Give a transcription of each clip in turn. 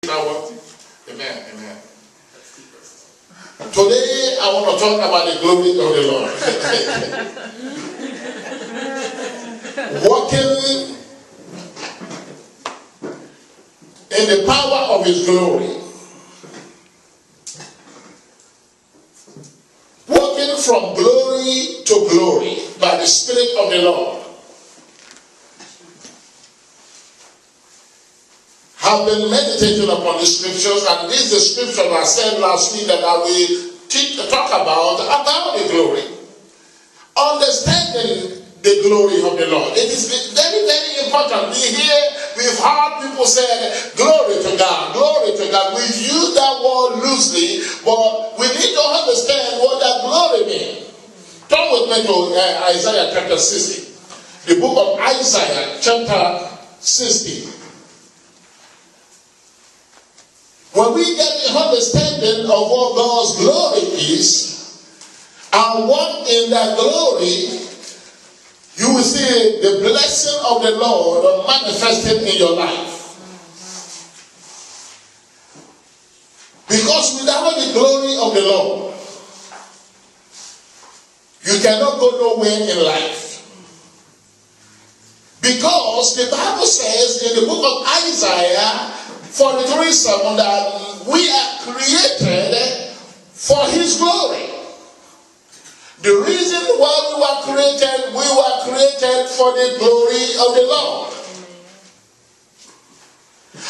that one? Amen, amen. Today I want to talk about the glory of the Lord. Walking in the power of His glory. Walking from glory to glory by the Spirit of the Lord. I've been meditating upon the scriptures, and this is the scripture I said last week that I will talk about the glory. Understanding the glory of the Lord. It is very, very important. We've heard people say, glory to God, glory to God. We've used that word loosely, but we need to understand what that glory means. Turn with me to Isaiah chapter 60. The book of Isaiah chapter 60. When we get the understanding of what God's glory is and walk in that glory, you will see the blessing of the Lord manifested in your life. Because without the glory of the Lord, you cannot go nowhere in life. Because the Bible says in the book of Isaiah 43:7 that we are created for His glory. The reason why we were created for the glory of the Lord.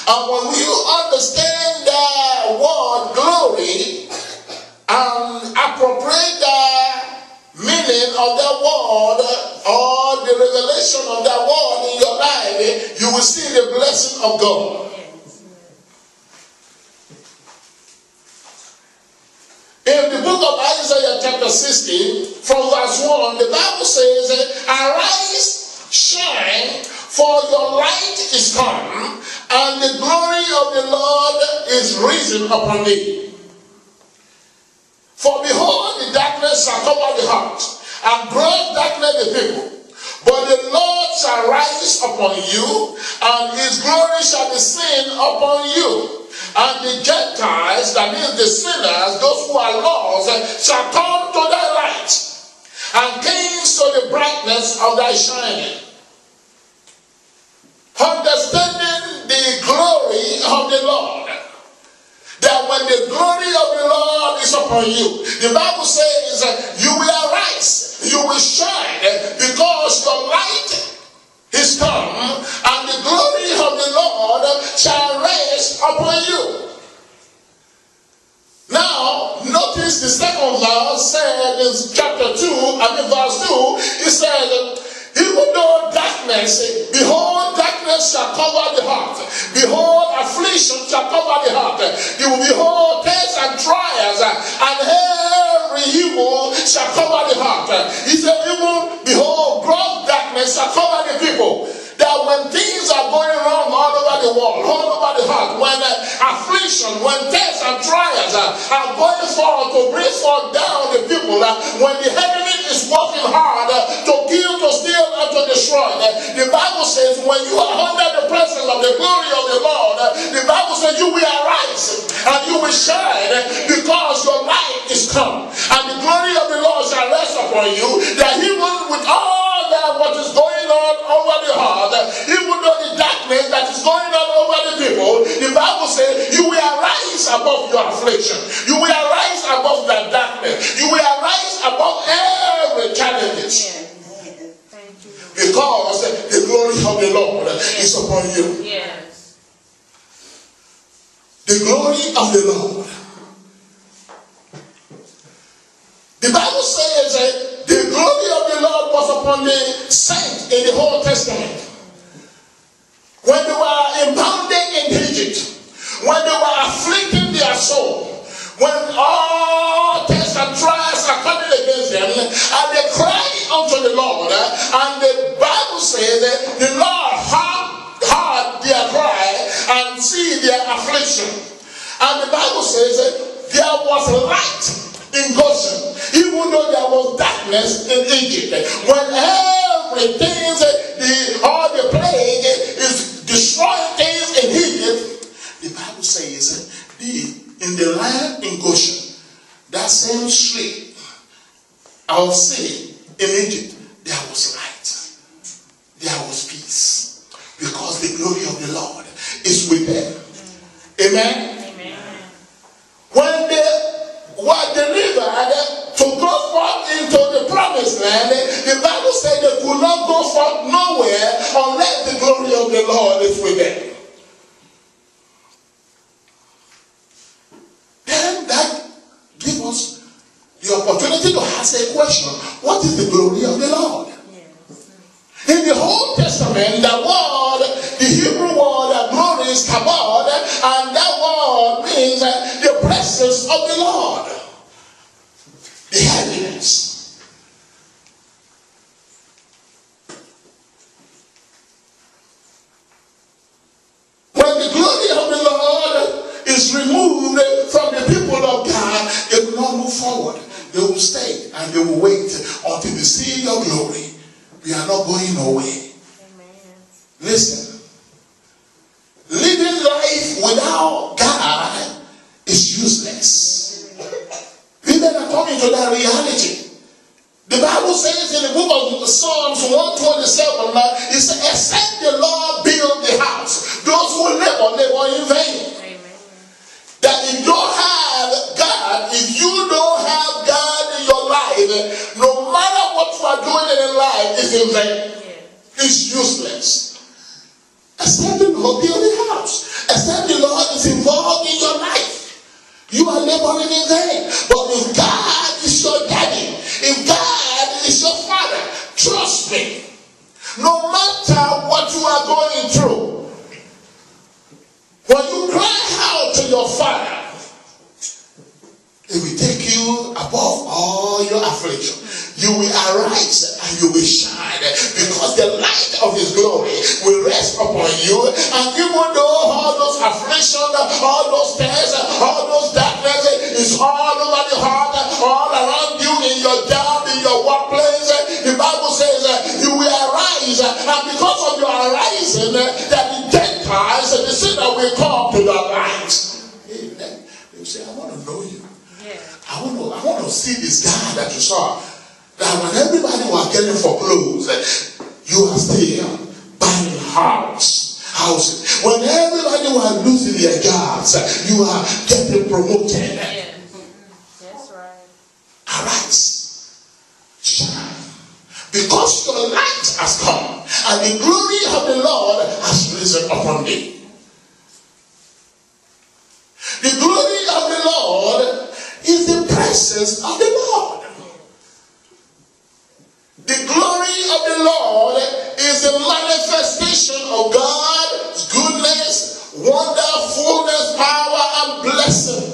And when you understand the word glory and appropriate the meaning of that word or the revelation of that word in your life, you will see the blessing of God. In the book of Isaiah chapter 60, from verse 1, the Bible says, "Arise, shine, for your light is come, and the glory of the Lord is risen upon thee. For behold, the darkness shall cover the heart, and gross darkness the people. But the Lord shall rise upon you, and His glory shall be seen upon you. And the Gentiles, that is the sinners, those who are lost, shall come to thy light, and kings to the brightness of thy shining." Understanding the glory of the Lord. That when the glory of the Lord is upon you, the Bible says you will arise, you will shine, because your light is come, and the glory of the Lord shall rest upon you. Now, notice the second verse said in chapter 2, verse 2, it said, "Even though darkness, behold, darkness shall cover the heart. Behold, affliction shall cover the heart. You will behold tests and trials, and every evil shall cover the heart." He said, "Even behold, gross darkness shall cover the people." That when things are going wrong all over the world, all over the heart, when affliction, when tests and trials are going forward to bring forth down the people, when the enemy is working hard to kill, to steal, and to destroy, the Bible says when you are under the presence of the glory of the Lord, the Bible says you will arise and you will shine, because your light is come, and the glory of the Lord shall rest upon you. That even with all that what is going on over the heart, even though the darkness that is going on over the people, the Bible says you will arise above your affliction. You will arise above that darkness. You will arise above every challenge. Because the glory of the Lord is upon you. Yes. The glory of the Lord. The Bible says the glory of the Lord was upon the saints in the Old Testament. When they were impounded in Egypt, when they were afflicting their soul, when all tests and trials are coming against them, and they cry unto the Lord, and the Bible says that the Lord heard their cry and see their affliction. And the Bible says that there was light in Goshen, even though there was darkness in Egypt. When everything, all the plague is destroying things in Egypt, the Bible says I'll say in Egypt, there was light. There was peace. Because the glory of the Lord is with them. Amen? Amen. When they were delivered to go forth into the promised land, the Bible said they could not go forth nowhere unless the glory of the Lord is with them. Then that gives us the opportunity to ask a question. What is the glory of the Lord? In the Old Testament, the word, the Hebrew word, glory is kabod, and that word means the presence of the Lord. The heaviness. When the glory of the Lord is removed from the people of God, they will not move forward. They will stay and they will wait until they see your glory. We are not going away. Amen. Listen. Living life without God is useless. People are coming to that reality. The Bible says in the book of Psalms 127, it says, except the Lord build the house, those who labor in vain. Amen. That if you don't have God, if you don't have God in your life, no matter what you are doing in life is in vain. Yeah. It's useless. Except the Lord build the house. Except the Lord is involved in your life. You are laboring in vain. But if God is your daddy, if God is your father, trust me, no matter what you are going through, when you cry out to your father, it will take you above all your affliction. You will arise and you will shine, because the light of his glory will rest upon you. And even though all those afflictions, all those tears, all those darkness is all over the heart, all around you, in your job, in your workplace, the Bible says you will arise, and because of your arising, that the Gentiles, the sinner, will come to your light. Amen. They will say, I want to know you. I want to see this guy that you saw. That when everybody was getting for clothes, you are still buying houses. When everybody was losing their jobs, you are getting promoted. Yeah. That's right. Arise, shine, because your light has come, and the glory of the Lord has risen upon thee. The glory of the Lord is the presence of the Lord. The glory of the Lord is the manifestation of God's goodness, wonderfulness, power, and blessing.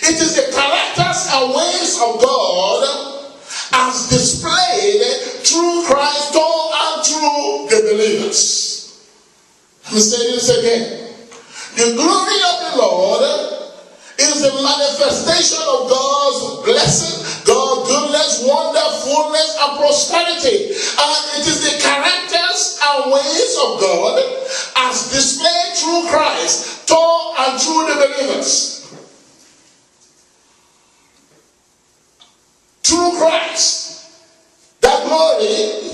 It is the characters and ways of God as displayed through Christ and through the believers. Let me say this again. The glory of the Lord is the manifestation of God's blessing, God's goodness, wonderfulness, and prosperity. And it is the characters and ways of God as displayed through Christ, and through the believers. Through Christ, that glory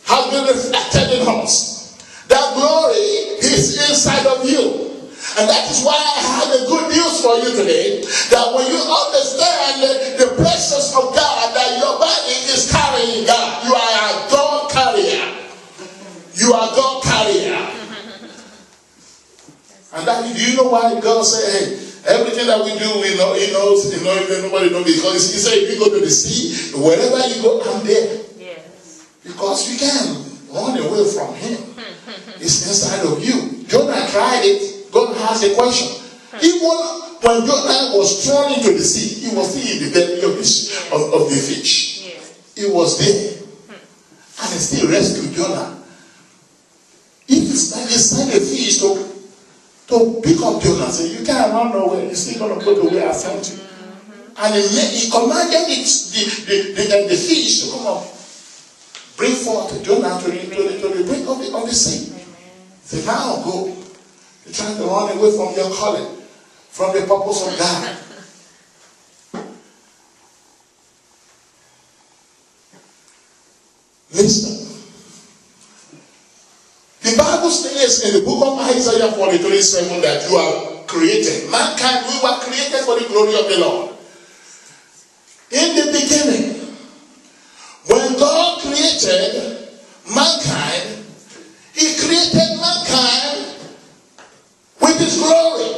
has been reflected in us. That glory is inside of you. And that is why I have a good news for you today. That when you understand the presence of God, that your body is carrying God. You are a God carrier. You are God carrier. And that, do you know why God said, hey, everything that we do, we know, he knows, nobody knows, because he said, if you go to the sea, wherever you go, I'm there. Yes. Because you can't run away from him. It's inside of you. Jonah tried it. God has a question. Even when Jonah was thrown into the sea, he was still in the belly of the fish. Yes. He was there. And he still rescued Jonah. If it's like inside a fish to pick up Jonah, say, you can't run nowhere, you're still going to go to where I sent you. And he commanded the fish to come up, bring forth Jonah to the brink of the sea. Say, now go. You're trying to run away from your calling, from the purpose of God. says in the book of Isaiah 43:7 that you are created. Mankind, we were created for the glory of the Lord. In the beginning, when God created mankind, He created mankind with His glory.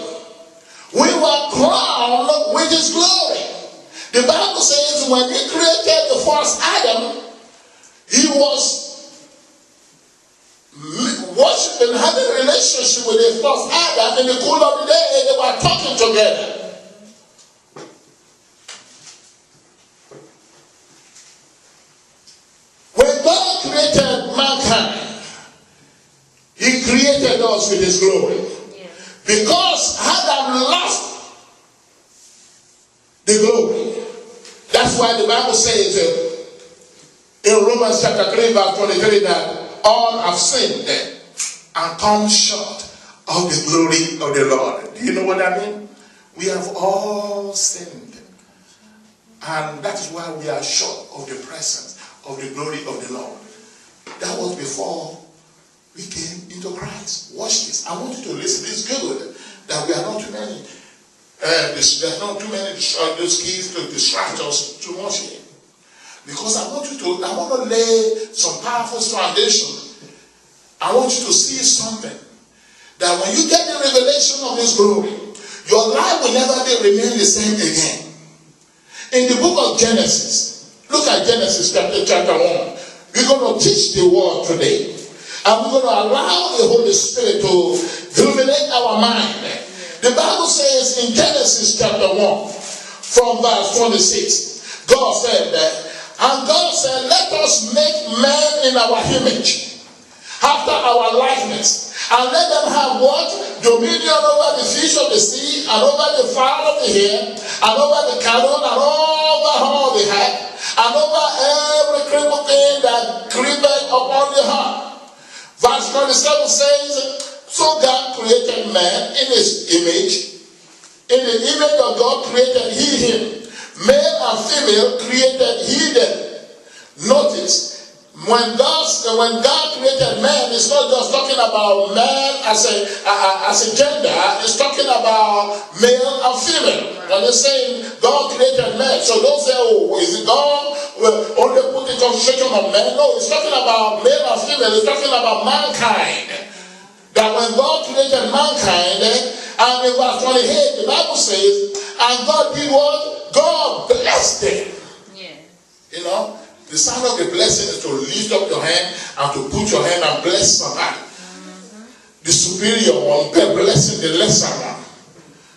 We were crowned with His glory. The Bible says when He created the first Adam, He was worshiping, having a relationship with the first Adam. In the cool of the day, they were talking together. When God created mankind, He created us with His glory. Yeah. Because Adam lost the glory. That's why the Bible says in Romans chapter 3 verse 23 that all have sinned and come short of the glory of the Lord. Do you know what that means? We have all sinned. And that is why we are short of the presence of the glory of the Lord. That was before we came into Christ. Watch this. I want you to listen. It's good that we are not too many. There's not too many those keys to distract us too much here. Because I want to lay some powerful foundation. I want you to see something. That when you get the revelation of His glory, your life will never remain the same again. In the book of Genesis, look at Genesis chapter 1. We're going to teach the word today. And we're going to allow the Holy Spirit to illuminate our mind. The Bible says in Genesis chapter 1, from verse 26, God said that, and God said, let us make man in our image, after our likeness, and let them have what? Dominion over the fish of the sea, and over the fowl of the air, and over the cattle, and over all the earth, and over every creeping thing that creepeth upon the earth. Verse 27 says, so God created man in His image. In the image of God created He him. Male and female created He them. Notice, when God created man, it's not just talking about man as a gender. It's talking about male and female. And it's saying God created man. So don't say, oh, is it God only put the concentration on man? No, it's talking about male and female. It's talking about mankind. That when God created mankind, and in verse 28, the Bible says, and God did what? God blessed them. Yeah. You know, the sign of the blessing is to lift up your hand and to put your hand and bless somebody. Mm-hmm. The superior one, blessing the lesser one.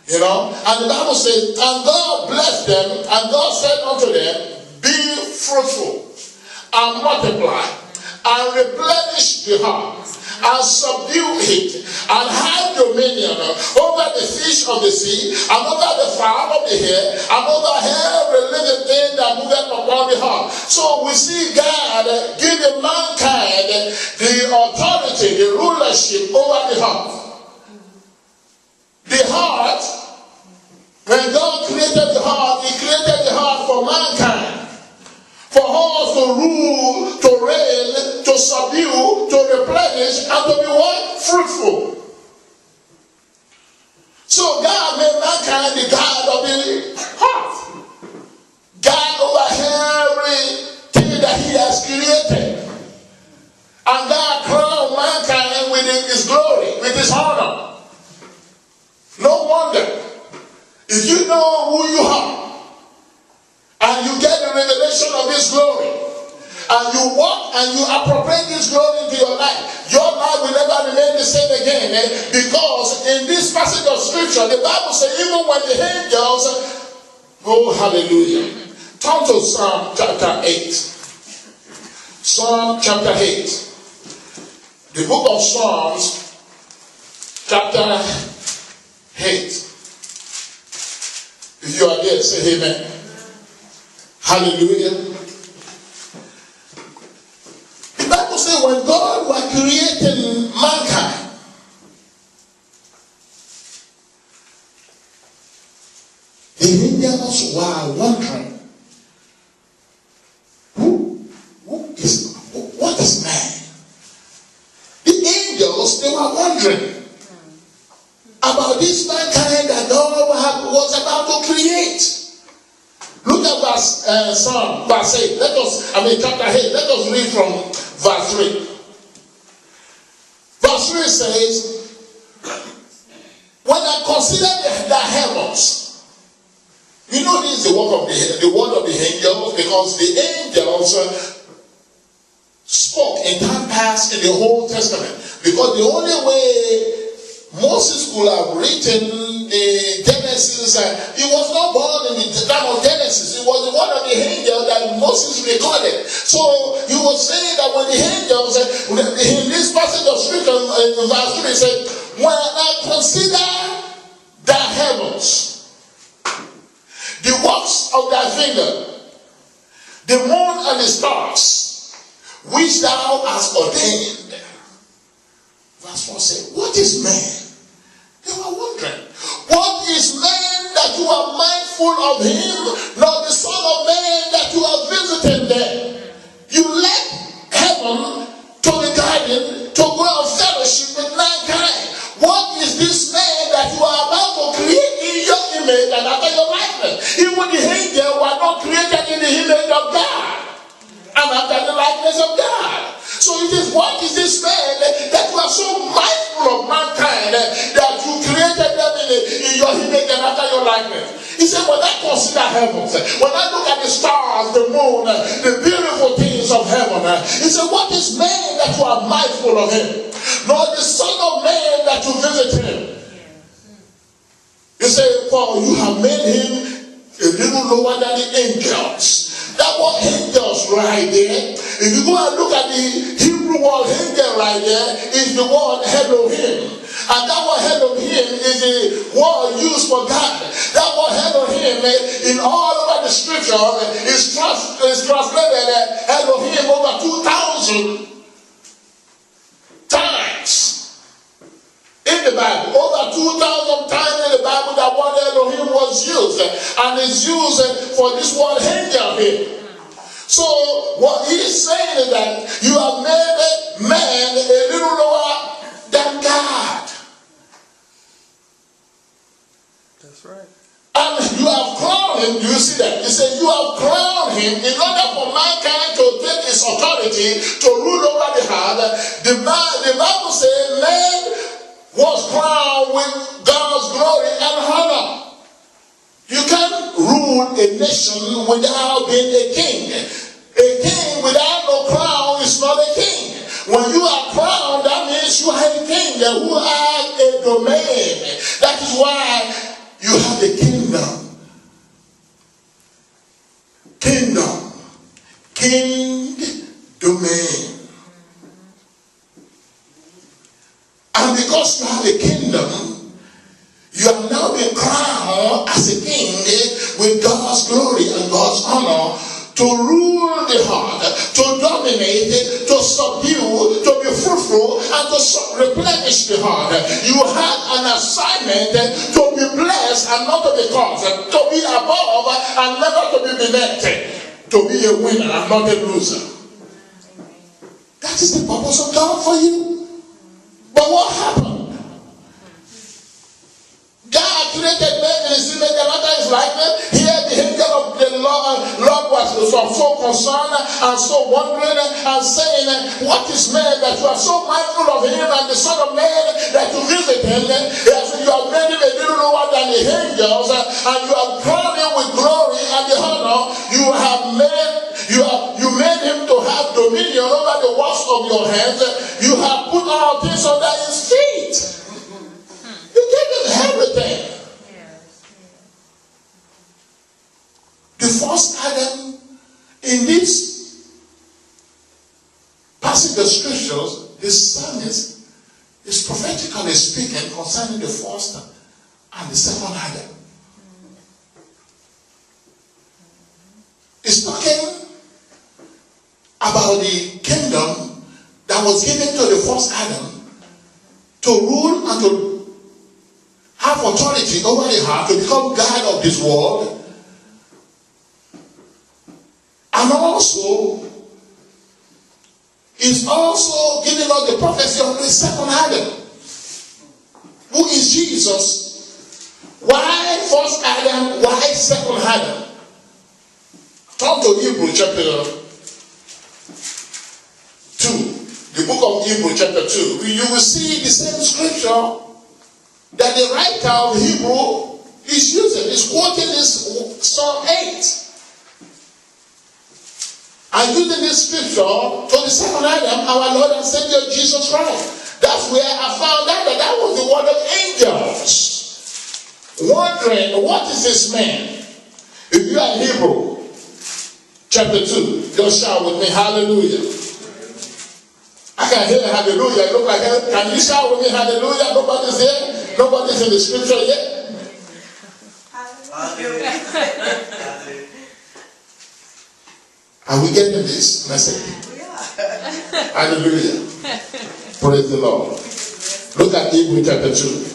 You know, and the Bible says, and God blessed them, and God said unto them, be fruitful and multiply and replenish the earth, and subdue it, and have dominion over the fish of the sea, and over the fowl of the air, and over every living thing that moveth upon the earth. So we see God giving mankind the authority, the rulership over the earth. The heart, when God created the heart, He created the heart for mankind. For us to rule, to reign, to subdue, to replenish, and to be what? Fruitful. So God made mankind the God of the heart. God over everything that He has created. And God crowned mankind with His glory, with His honor. No wonder. If you know who you are, and you get the revelation of His glory, and you walk and you appropriate His glory into your life will never remain the same again. Because in this passage of scripture, the Bible says, even when the angels, oh hallelujah. Turn to Psalm chapter 8. Psalm chapter 8. The book of Psalms, chapter 8. If you are there, say amen. Hallelujah. The Bible says when God was creating mankind, the angels were wondering, what is man? The angels angels, they were wondering about this mankind that God was about to create. Look at verse 8. Chapter 8. Let us read from verse 3. Verse 3 says, when I consider the heavens, you know this is the word of the angels, because the angels spoke in time past in the Old Testament. Because the only way Moses could have written the Genesis, he was not born in the time of Genesis. It was the word of the angel that Moses recorded. So he was saying that when the angels, in this passage of scripture, in verse 3, he said, when I consider the heavens, the works of thy finger, the moon and the stars, which thou hast ordained. Verse 4 said, what is man? They were wondering, what is man that you are mindful of him, nor the Son of Man that you are visiting them? You left heaven to the garden to go and fellowship with mankind. What is this man that you are about to create in your image and after your likeness? Even the angels were not created in the image of God and after the likeness of God. So it is, what is this man that you are so mindful of mankind that you created them in your image and after your likeness? He said, when I consider heavens, when I look at the stars, the moon, the beautiful things of heaven, he said, what is man that you are mindful of him? Nor the Son of Man that you visit him. He said, for you have made him a little lower than the angels. That word angels right there, if you go and look at the Hebrew word angel right there, is the word Elohim. And that word Elohim is the word used for God. That word Elohim in all over the scripture is translated Elohim over 2,000 times in the Bible. Over 2,000 times in the Bible that word Elohim was used, and it's used for this word angel here. So what he's saying is that you have made man a little lower than God. That's right. And you have crowned him. Do you see that? He said you have crowned him in order for mankind to take his authority to rule over the earth. The Bible says man was crowned with God's glory and honor. You can't rule a nation without being a king. A king without no crown is not a king. When you are crowned, that means you are a king who has a domain. That is why you have a kingdom. Kingdom. King, domain. And because you have a kingdom, you have now been crowned as a king with God's glory and God's honor to rule the heart, to dominate, to subdue, to be fruitful, and to replenish the heart. You have an assignment to be blessed and not to be cursed, to be above and never to be beneath, to be a winner and not a loser. That is the purpose of God for you. But what happened? God created man in his image and after his likeness. Here the angel of the Lord was so concerned and so wondering and saying, what is man that you are so mindful of him, and the Son of Man that you visit him? Yes, you have made him a little lower than the angels, and you have crowned him with glory and the honor. You made him to have dominion over the works of your hands. You have put all things under his feet. You gave him everything. The first Adam in this passage of scriptures, the psalmist is prophetically speaking concerning the first and the second Adam. It's talking about the kingdom that was given to the first Adam to rule and to have authority over the heart, to become God of this world, and also is also giving us the prophecy of the second Adam, who is Jesus. Why first Adam? Why second Adam? Turn to Hebrew chapter 2. The book of Hebrew chapter 2. You will see the same scripture that the writer of Hebrew is using. Is quoting this Psalm 8. And using this scripture to the second Adam, our Lord and Savior Jesus Christ. That's where I found out that was the word of angels. Wondering, what is this man? If you are in Hebrew, chapter 2, just shout with me, hallelujah. I can hear hallelujah. It look like, can you shout with me, hallelujah? Nobody's here? Nobody's in the scripture yet? Hallelujah. Are we getting this message? Hallelujah. Praise the Lord. Look at Hebrew chapter 2.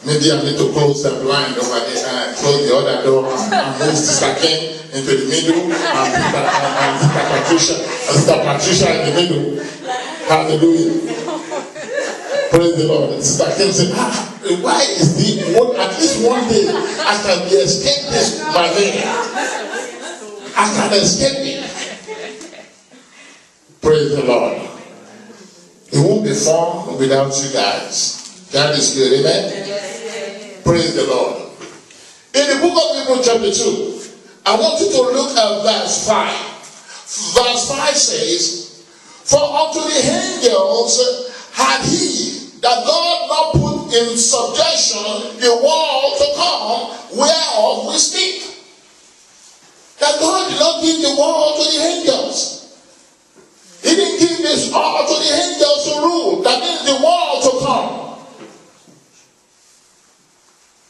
Maybe I need to close the blind over there and close the other door and move Sister Ken into the middle and Sister Patricia in the middle. Hallelujah. Praise the Lord. Sister Ken said, why is the at least one day I can be escaped this by name. I can escape it. Praise the Lord. It won't be fun without you guys. God is good, amen? Praise the Lord. In the book of Hebrews chapter 2, I want you to look at verse 5. Verse 5 says, for unto the angels had he, that God not put in subjection the world to come, whereof we speak. That God did not give the world to the angels. He didn't give this all to the angels to rule. That means the world to come.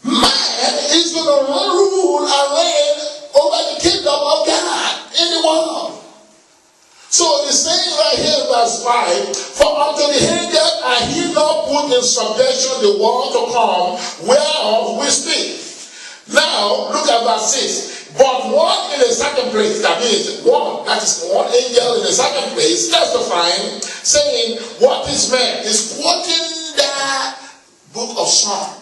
Man is going to rule and reign over the kingdom of God in the world. So it's saying right here in verse 5, for unto the angels are he not put in subjection the world to come, whereof we speak. Now look at verse 6. But one in a second place, that means one, that is one angel in a second place, testifying, saying, what is man? Is quoting the book of Psalm.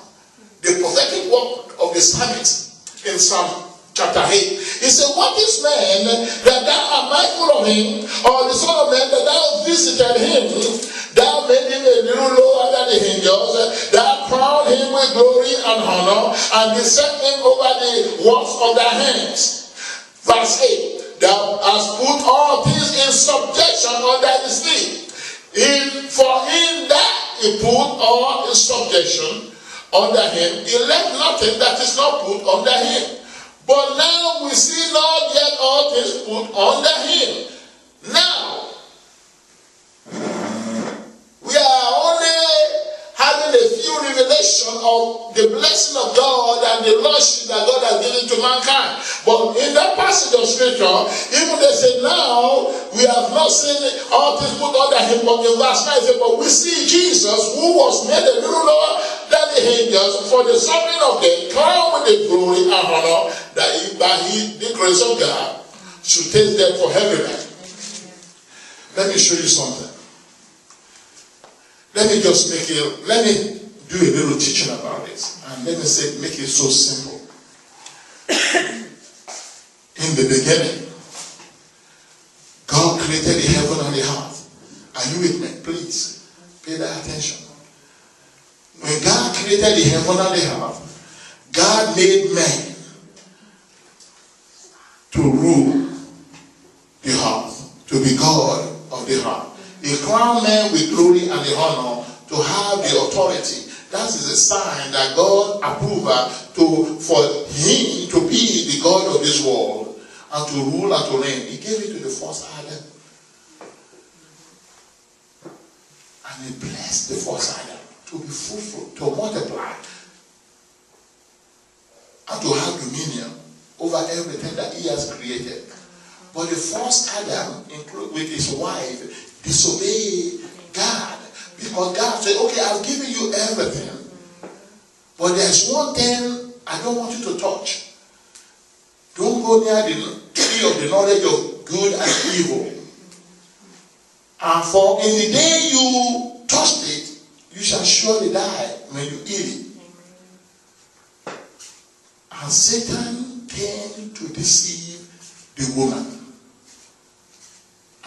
The prophetic work of the psalmist in Psalm chapter 8. He said, what is man that thou art mindful of him, or the son of man that thou visited him? Thou made him a little lower than the angels, thou crowned him with glory and honor, and did set him over the works of thy hands. Verse 8, thou hast put all things in subjection under his feet. For in that he put all in subjection under him, he left nothing that is not put under him. But now we see not yet all things put under him. Now, we are only having a few revelations of the blessing of God and the lordship that God has given to mankind. But in that passage of scripture, even they say, now we have not seen all things put under him. But in verse 9, say, but we see Jesus, who was made a little lower than the angels, for the suffering of them, crowned with the glory and honor, that he, by the grace of God, should taste death for heaven. Let me show you something. Let me do a little teaching about this, and let me make it so simple. In the beginning, God created the heaven and the earth. Are you with me? Please pay that attention. When God created the heaven and the earth, God made man to rule the earth, to be God of the earth. He crowned man with glory and the honor to have the authority. That is a sign that God approved for him to be the God of this world and to rule and to reign. He gave it to the first Adam. And he blessed the first Adam to be fruitful, to multiply, and to have dominion over everything that he has created. But the first Adam, with his wife, disobeyed God. Because God said, okay, I've given you everything. But there's one thing I don't want you to touch. Don't go near the tree of the knowledge of good and evil. And for in the day you touched it, you shall surely die when you eat it. And Satan came to deceive the woman.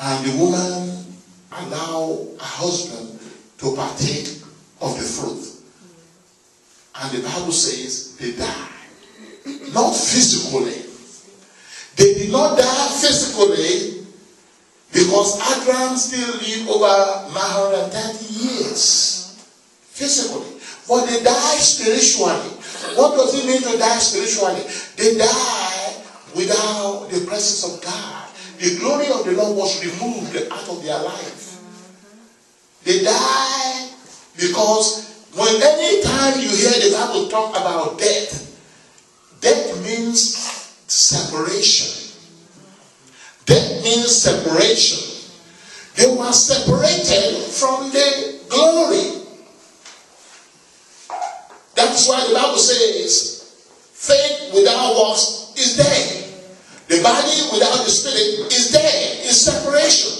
And the woman allowed her husband to partake of the fruit. And the Bible says they died. Not physically. They did not die physically because Adam still lived over 930 years. Physically. But they died spiritually. What does it mean to die spiritually? They died without the presence of God. The glory of the Lord was removed out of their life. They died because when any time you hear the Bible talk about death, death means separation. Death means separation. They were separated from the glory. That's why the Bible says, faith without works is dead. The body without the spirit is dead. It's separation.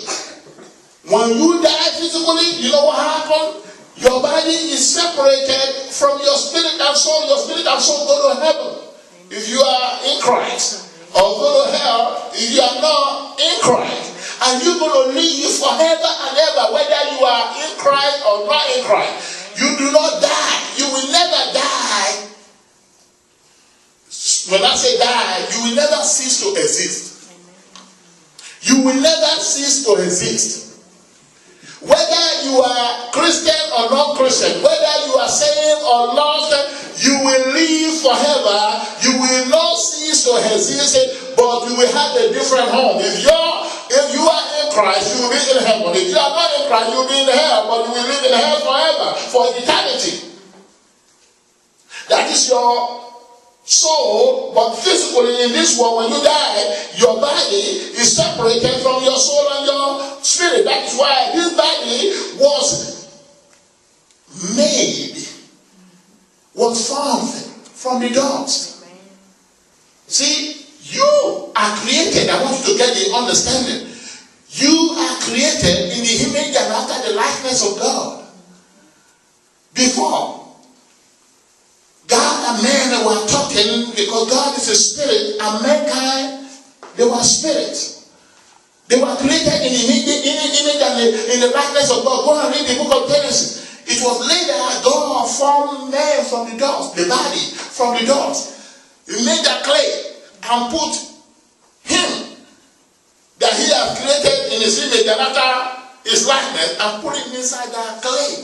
When you die physically, you know what happened? Your body is separated from your spirit and soul. Your spirit and soul go to heaven if you are in Christ, or go to hell if you are not in Christ. And you're going to live forever and ever, whether you are in Christ or not in Christ. You do not die. You will never die. When I say die, you will never cease to exist. You will never cease to exist. Whether you are Christian or non-Christian, whether you are saved or lost, you will live forever. You will not cease to exist, but you will have a different home. If you are in Christ, you will be in heaven. If you are not in Christ, you will be in hell, but you will live in hell forever, for eternity. That is your soul, but physically in this world, when you die, your body is separated from your soul and your spirit. That is why this body was made, was formed from the dust. See, you are created. I want you to get the understanding. You are created in the image and after the likeness of God. Before God and man were talking, because God is a spirit and mankind, they were spirits. They were created in the image and in the likeness of God. Go and read the book of Genesis. It was later God formed man from the dust, the body from the dust. He made that clay and put him that he has created in his image and after his likeness and put him inside that clay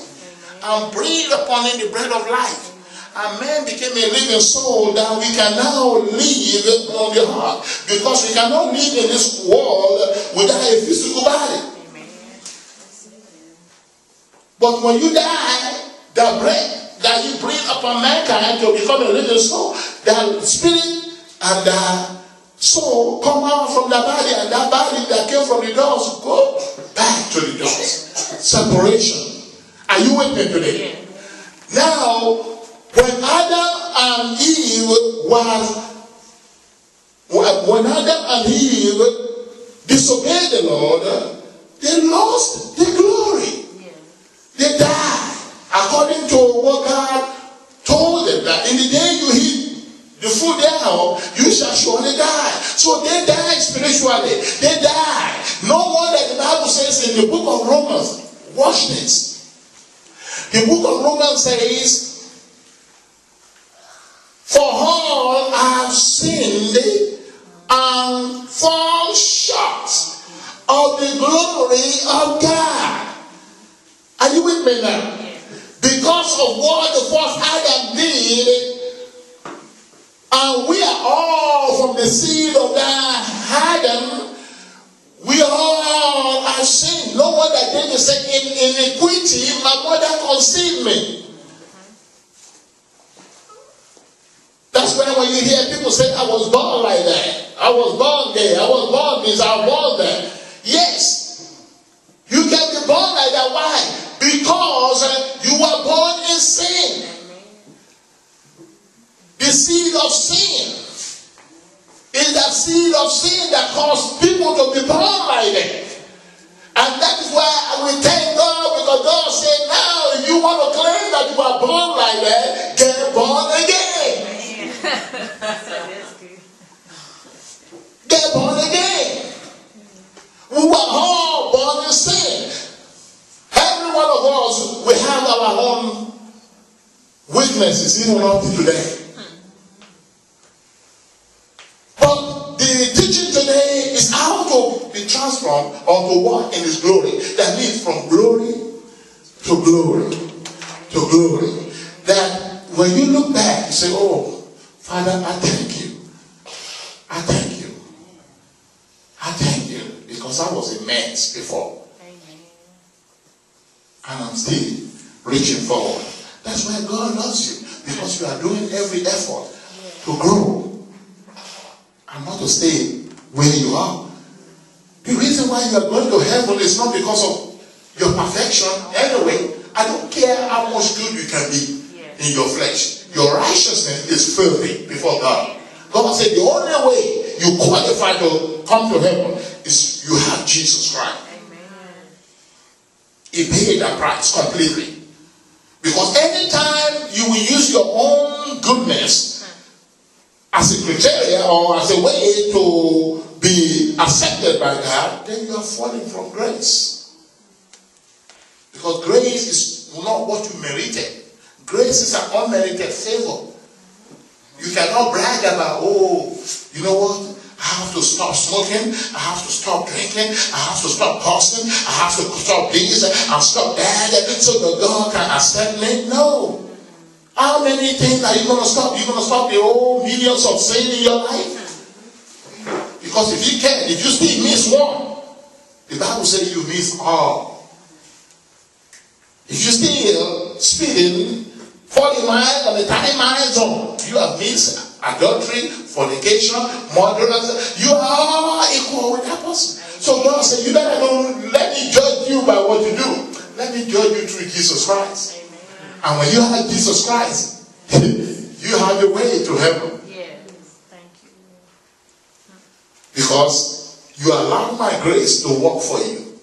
and breathed upon him the breath of life. And man became a living soul that we can now live on the heart. Because we cannot live in this world without a physical body. But when you die, the breath that you breathe upon mankind to become a living soul, the spirit and the soul come out from the body, and that body that came from the dust go back to the dust. Separation. Are you with me today? Now, when Adam and Eve disobeyed the Lord, they lost the glory. They died. According to what God told them, that in the day you eat the food thereof, you shall surely die. So they died spiritually. They died. No wonder the Bible says in the book of Romans, watch this. The book of Romans says, for all have sinned and fall short of the glory of God. Are you with me now? Because of what the first Adam did, and we are all from the seed of that Adam, we all have sinned. No wonder David said, in iniquity my mother conceived me. That's why when you hear people say, I was born like that, I was born there, I was born this, I was born there. Yes, you can be born like that. Why? Because you were born in sin. The seed of sin is that seed of sin that caused people to be born like that. And that is why we thank God, because God said, now if you want to claim that you are born like that, get born again. Get born again. We were all born in sin. Every one of us, we have our own weaknesses, even until today. But the teaching today is how to be transformed or to walk in His glory. That means from glory to glory to glory. That when you look back, you say, oh, Father, I thank you. I thank you. I thank you. Because I was a mess before. Amen. And I'm still reaching forward. That's why God loves you. Because you are doing every effort to grow. And not to stay where you are. The reason why you are going to heaven is not because of your perfection. Anyway, I don't care how much good you can be in your flesh. Your righteousness is filthy before God. God said the only way you qualify to come to heaven is you have Jesus Christ. Amen. He paid that price completely. Because anytime you will use your own goodness as a criteria or as a way to be accepted by God, then you are falling from grace. Because grace is not what you merited. Grace is an unmerited favor. You cannot brag about, oh, you know what? I have to stop smoking. I have to stop drinking. I have to stop cursing. I have to stop this and stop that so that God can accept me. No. How many things are you going to stop? You're going to stop the whole millions of sin in your life? Because if you can, if you still miss one, the Bible says you miss all. If you still speeding 40 miles on the 30 mile zone, you have missed adultery, fornication, murderers. You are equal with that person. So God said, you better don't let me judge you by what you do. Let me judge you through Jesus Christ. And when you have Jesus Christ, you have the way to heaven. Yes, thank you. Because you allow my grace to work for you.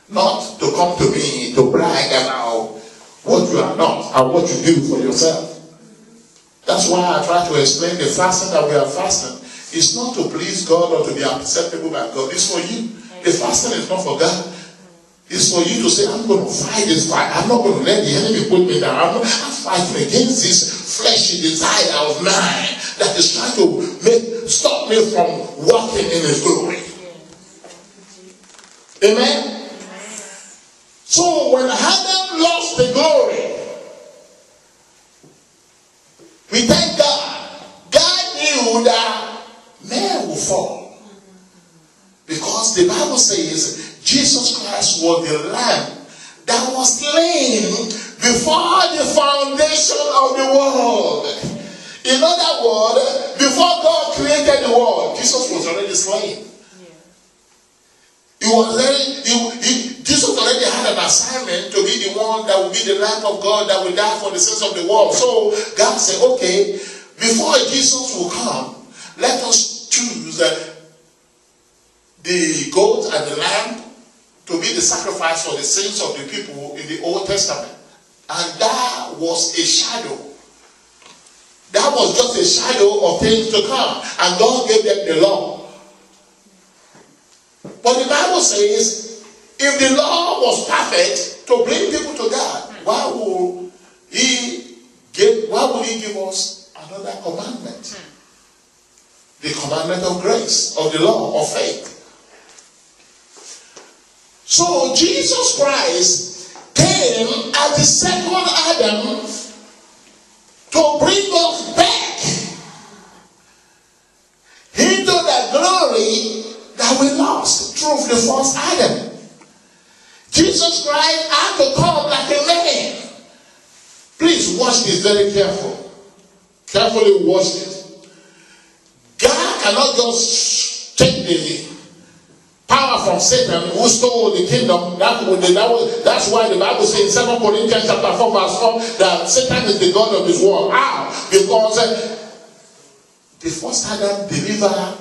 Not to come to me to brag about what you are not and what you do for yourself. That's why I try to explain the fasting that we are fasting. It's not to please God or to be acceptable by God. It's for you. The fasting is not for God. It's for you to say, I'm going to fight this fight. I'm not going to let the enemy put me down. I'm fighting against this fleshy desire of mine that is trying to stop me from walking in His glory. Amen? So when Adam lost the glory, we thank God. God knew that man will fall. Because the Bible says Jesus Christ was the Lamb that was slain before the foundation of the world. In other words, before God created the world, Jesus was already slain. Jesus already had an assignment to be the one that will be the Lamb of God that will die for the sins of the world. So God said, okay, before Jesus will come, let us choose the goat and the lamb to be the sacrifice for the sins of the people in the Old Testament. And that was a shadow. That was just a shadow of things to come. And God gave them the law. But the Bible says, if the law was perfect to bring people to God, why would He give us another commandment? The commandment of grace, of the law, of faith. So Jesus Christ came as the second Adam to bring us back into the glory that we lost through the first Adam. Jesus Christ had to come like a man. Please watch this very careful. Carefully watch this. God cannot just take the power from Satan who stole the kingdom. That's why the Bible says in 2 Corinthians chapter 4 verse 4 that Satan is the God of this world. How? Because the first Adam delivered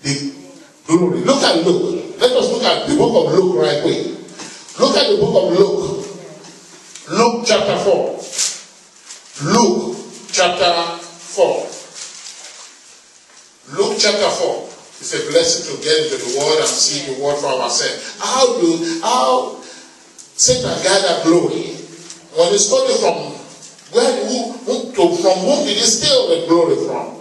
the glory. Look at Luke. Let us look at the book of Luke right quick. Look at the book of Luke. Luke chapter 4. Luke chapter 4. Luke chapter 4. It's a blessing to get into the word and see the word for ourselves. How Satan gathered glory when he stole it from whom did he steal the glory from?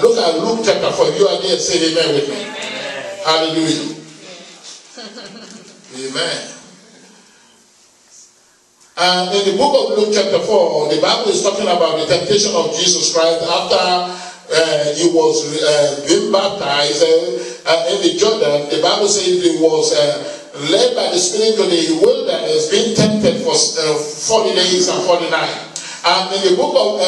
Look at Luke chapter 4. If you are there, say amen with me. Amen. Hallelujah. Amen. And in the book of Luke chapter 4, the Bible is talking about the temptation of Jesus Christ after he was being baptized in the Jordan. The Bible says he was led by the Spirit to the wilderness, being tempted for 40 days and 40 nights. And in the book of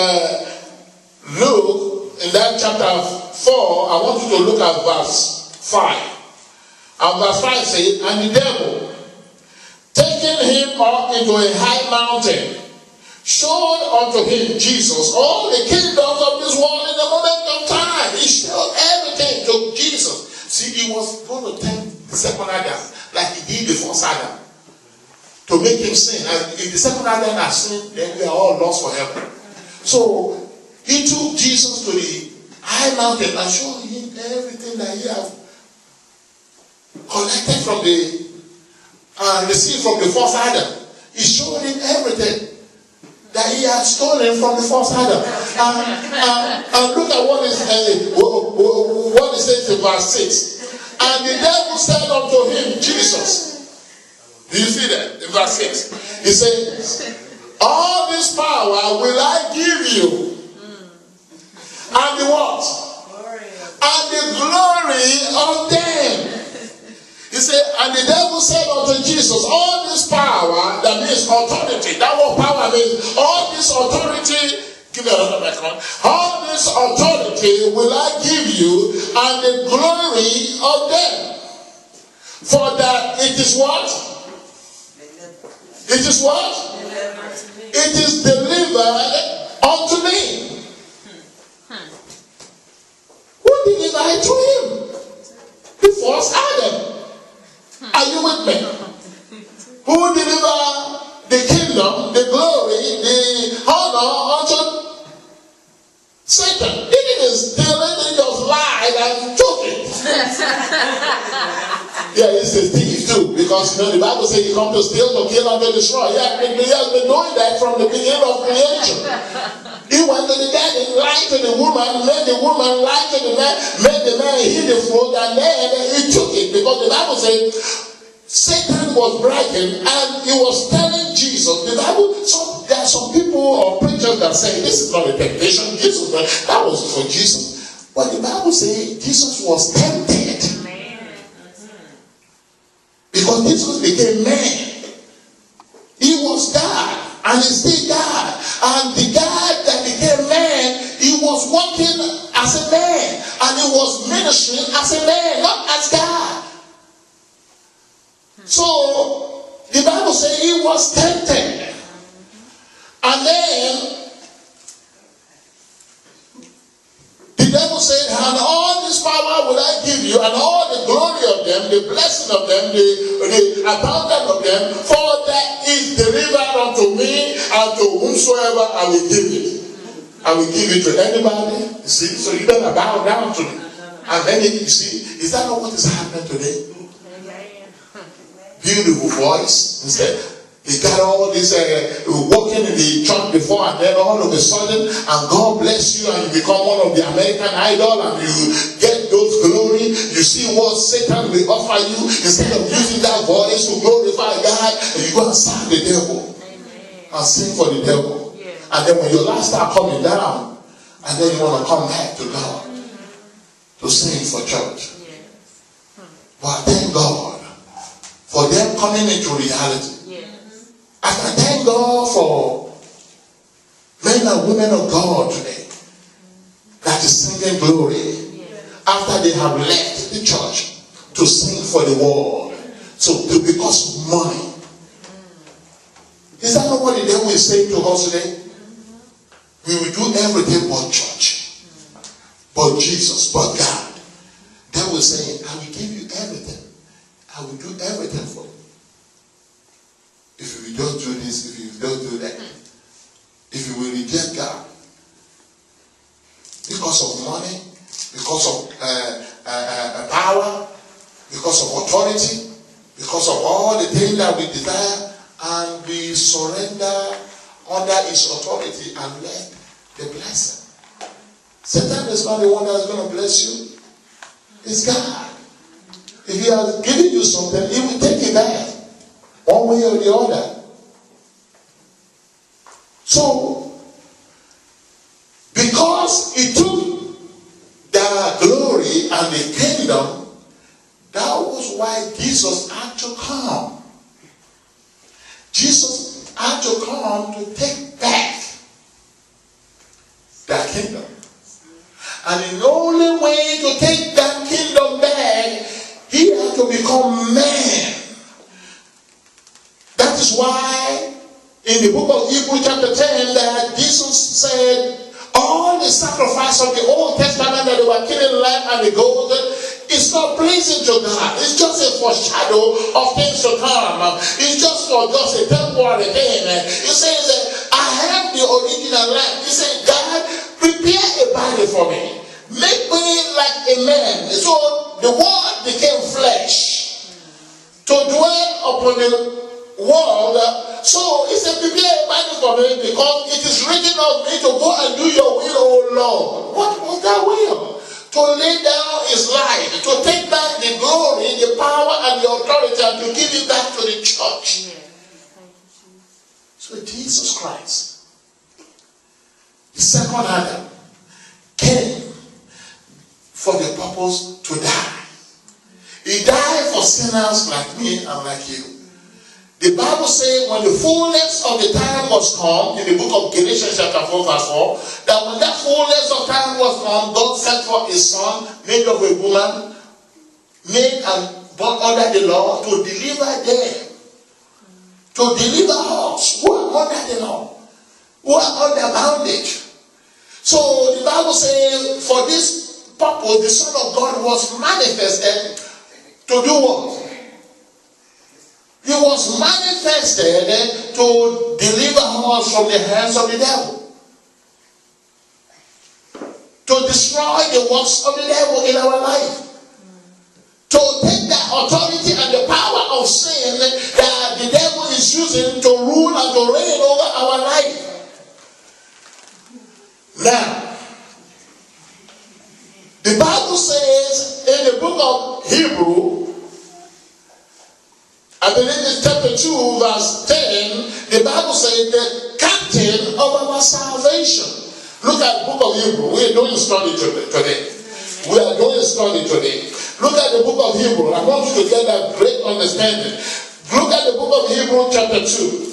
Luke, in that chapter 4, I want you to look at verse 5. And verse 5 says, and the devil, taking him up into a high mountain, showed unto him, Jesus, all the kingdoms of this world in a moment of time. He showed everything to Jesus. See, he was going to tempt the second Adam like he did the first Adam, to make him sin. And if the second Adam has sinned, then we are all lost forever. So he took Jesus to the high mountain and showed him everything that he had collected from the seed from the first Adam. He showed him everything that he had stolen from the first Adam. And look at what it says in verse 6. And the devil said unto him, Jesus. Do you see that? In verse 6. He says, all this power will I give you. And the what? And the glory of them. He said, and the devil said unto Jesus, all this power, that means authority. That what power means. All this authority, give me another microphone. All this authority will I give you, and the glory of them. For that it is what? It is what? It is delivered unto me. Who delivered it to him? The first Adam. Are you with me? Who delivered the kingdom, the glory, the honor unto Satan? He didn't steal it, he just lied and took it. Yeah, he's a thief too, because the Bible says he comes to steal, to kill, and to destroy. He has been doing that from the beginning of creation. He went to the garden, lied to the woman, made the woman lie to the man, made the man eat the fruit, and then he took it. Because the Bible says Satan was bragging and he was telling Jesus. The Bible, there are some people or preachers that say this is not a temptation. Jesus, that was for Jesus. But the Bible says Jesus was tempted. Because Jesus became man. He was God. And he's still God. And the God that became man, he was working as a man. And he was ministering as a man, not as God. So, the Bible says he was tempted. And then, the devil said, and all this power will I give you, and all the glory of them, the blessing of them, the abundance of them, for that is delivered unto me, and to whomsoever I will give it. I will give it to anybody. You see, so you better bow down to me. And then you see, is that not what is happening today? Beautiful voice. Instead, he got all this working in the church before, and then all of a sudden, and God bless you, and you become one of the American Idol, and you get those glory. You see what Satan will offer you. Instead of using that voice to glorify God, you go and serve the devil. Amen. And sing for the devil. Yeah. And then when your life start coming down, and then you want to come back to God to sing for church. Yeah. But thank God for them coming into reality. Yes. I can thank God for men and women of God today that is singing glory. Yes. After they have left the church to sing for the world. So because of money. Is that not what the devil is saying to us today? We will do everything but church, but Jesus, but God. Then devil is saying, I will give you everything. I will do everything for you. If you will just do this, if you will just do that. If you will reject God. Because of money, because of power, because of authority, because of all the things that we desire, and we surrender under his authority and let the blessing. Satan is not the one that is going to bless you. It's God. If he has given you something, he will take it back. One way or the other. So, because he took the glory and the kingdom, that was why Jesus had to come. Jesus had to come to take back that kingdom. And the only way to take that kingdom back, he had to become man. That is why in the book of Hebrews chapter 10 that Jesus said, all the sacrifice of the Old Testament that they were killing lamb and the goat, it's not pleasing to God. It's just a foreshadow of things to come. It's just for just a temporary thing. He says that I have the original lamb. He said, God, prepare a body for me. Make me like a man. So the word became flesh to dwell upon the world. So he said, prepare a body for me because it is written of me to go and do your will, O Lord. What was that will? To lay down his life, to take back the glory, the power, and the authority, and to give it back to the church. So Jesus Christ, the second Adam, came for the purpose to die. He died for sinners like me and like you. The Bible says when the fullness of the time was come, in the book of Galatians chapter 4 verse 4, that when that fullness of time was come, God sent forth his son, made of a woman, made and born under the law, to deliver them. To deliver us who are under the law, who are under bondage. So the Bible says for this purpose, the Son of God was manifested to do what? He was manifested to deliver us from the hands of the devil. To destroy the works of the devil in our life. To take the authority and the power of sin that the devil is using to rule and to reign over our life. Now, the Bible says in the book of Hebrews, I believe it's chapter 2 verse 10, the Bible says the captain of our salvation. Look at the book of Hebrews. We are doing study today. We are doing study today. Look at the book of Hebrews. I want you to get that great understanding. Look at the book of Hebrews chapter 2.